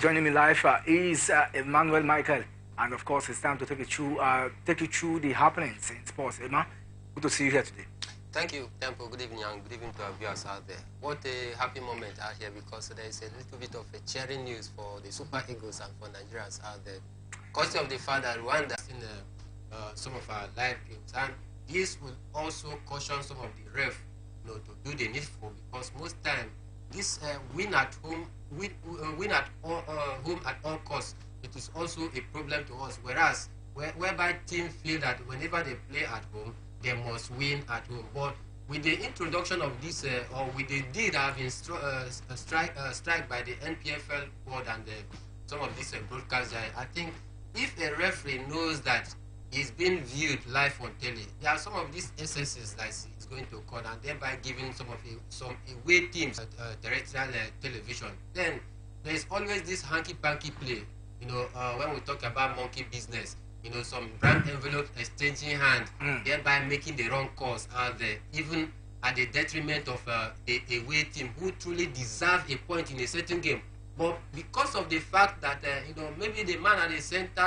joining me live is Emmanuel Michael, and of course it's time to take you through the happenings in sports. Emma, good to see you here today. Thank you, Tempo. Good evening, and good evening to our viewers out there. What a happy moment out here, because there is a little bit of a cheering news for the Super Eagles and for Nigerians out there. Courtesy of the fact that Rwanda is in some of our live games, and this will also caution some of the ref, to do the needful, because most time this win at home at all costs, it is also a problem to us. Whereas whereby teams feel that whenever they play at home, they must win at home. But with the introduction of this, or with the deed that have been strike by the NPFL board and some of these broadcasts, I think if a referee knows that he's being viewed live on telly, there are some of these excesses that is going to occur, and thereby giving some away teams terrestrial television. Then there's always this hanky-panky play, when we talk about monkey business, some brand envelope exchanging hand, thereby making the wrong calls out there, even at the detriment of the away team who truly deserve a point in a certain game. But because of the fact that, maybe the man at the center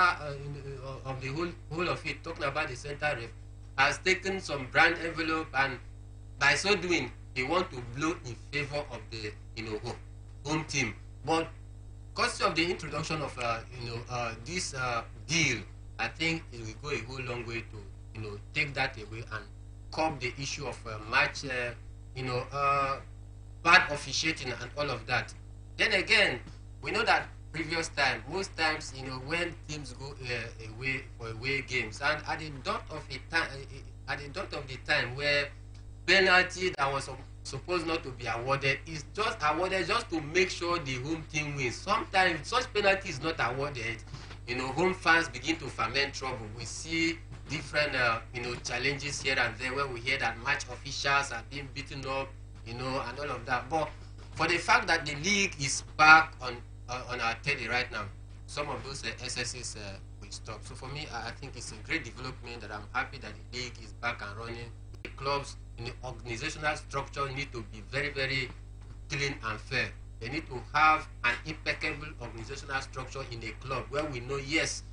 of the whole of it, talking about the center ref, has taken some brand envelope, and by so doing, they want to blow in favor of the, home team. But because of the introduction of, this deal, I think it will go a whole long way to, take that away and curb the issue of match, bad officiating and all of that. Then again, we know that previous time, most times, when teams go away for away games, and at the dot of the time where penalty that was supposed not to be awarded is just awarded just to make sure the home team wins. Sometimes such penalty is not awarded, home fans begin to ferment trouble. We see different, challenges here and there where we hear that match officials are being beaten up, and all of that. But for the fact that the league is back on our telly right now, some of those excesses will stop. So for me, I think it's a great development that I'm happy that the league is back and running. The clubs in the organizational structure need to be very, very clean and fair. They need to have an impeccable organizational structure in a club where we know, yes,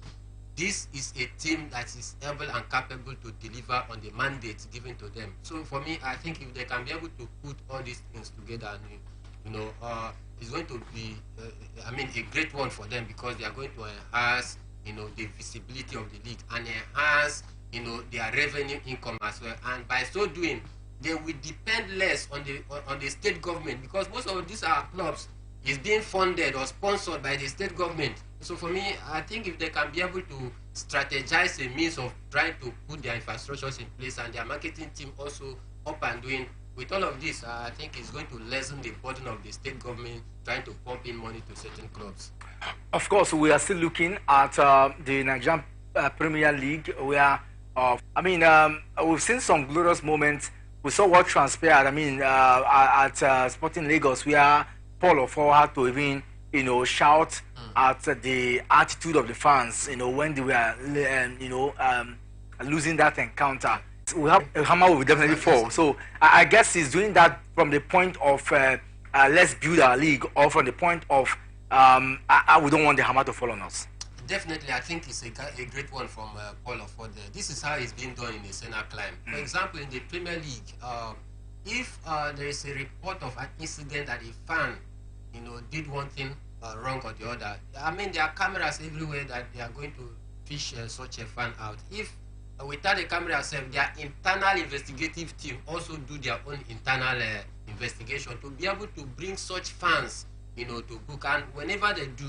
this is a team that is able and capable to deliver on the mandates given to them. So for me, I think if they can be able to put all these things together, it's going to be, a great one for them, because they are going to enhance, the visibility of the league and enhance, their revenue income as well. And by so doing, they will depend less on the state government, because most of these clubs is being funded or sponsored by the state government. So for me, I think if they can be able to strategize a means of trying to put their infrastructures in place and their marketing team also up and doing, with all of this, I think it's going to lessen the burden of the state government trying to pump in money to certain clubs. Of course, we are still looking at the Nigerian Premier League, where, we've seen some glorious moments. We saw what transpired, at Sporting Lagos, where Paul Ofo had to even, shout at the attitude of the fans, when they were, losing that encounter. We have a hammer will definitely fall. So I guess he's doing that from the point of let's build our league, or from the point of we don't want the hammer to fall on us. Definitely, I think it's a great one from Paul Ofo. This is how it's being done in the Senna climb. For example, in the Premier League, if there is a report of an incident that a fan, did one thing wrong or the other, there are cameras everywhere that they are going to fish such a fan out. If without the camera itself, their internal investigative team also do their own internal investigation to be able to bring such fans, to book. And whenever they do,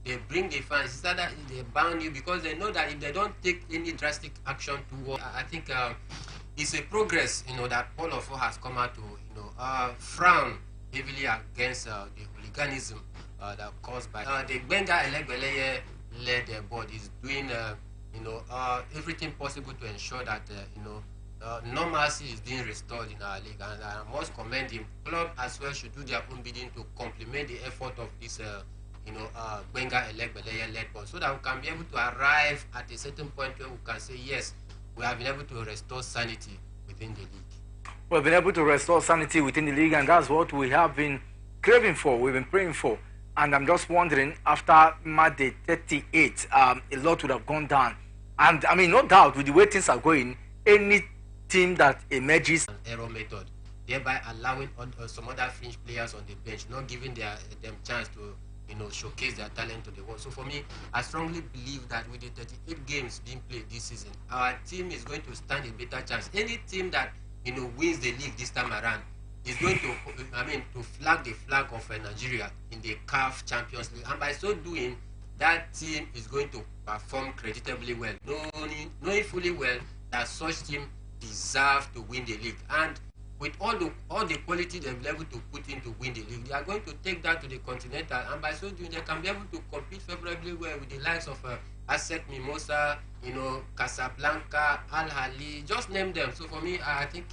they bring the fans. It's not that they ban you, because they know that if they don't take any drastic action toward, I think it's a progress, that Paul Ofo has come out to, frown heavily against the hooliganism that caused by the Benga Elegbeleye led board is doing. Everything possible to ensure that normalcy is being restored in our league, and I must commend him. Club as well should do their own bidding to complement the effort of this Benga Elegbeleye led board, so that we can be able to arrive at a certain point where we can say, yes, we have been able to restore sanity within the league. We've been able to restore sanity within the league, and that's what we have been craving for, we've been praying for. And I'm just wondering, after match day 38, a lot would have gone down. And I mean, no doubt, with the way things are going, any team that emerges. An error method, thereby allowing some other fringe players on the bench, not giving them chance to showcase their talent to the world. So for me, I strongly believe that with the 38 games being played this season, our team is going to stand a better chance. Any team that wins the league this time around is going to, to flag the flag of Nigeria in the CAF Champions League, and by so doing, that team is going to perform creditably well, knowing fully well that such team deserve to win the league. And with all the quality they've been able to put in to win the league, they are going to take that to the continental, and by so doing, they can be able to compete favorably well with the likes of Asset Mimosa, Casablanca, Al Hali, just name them. So for me, I think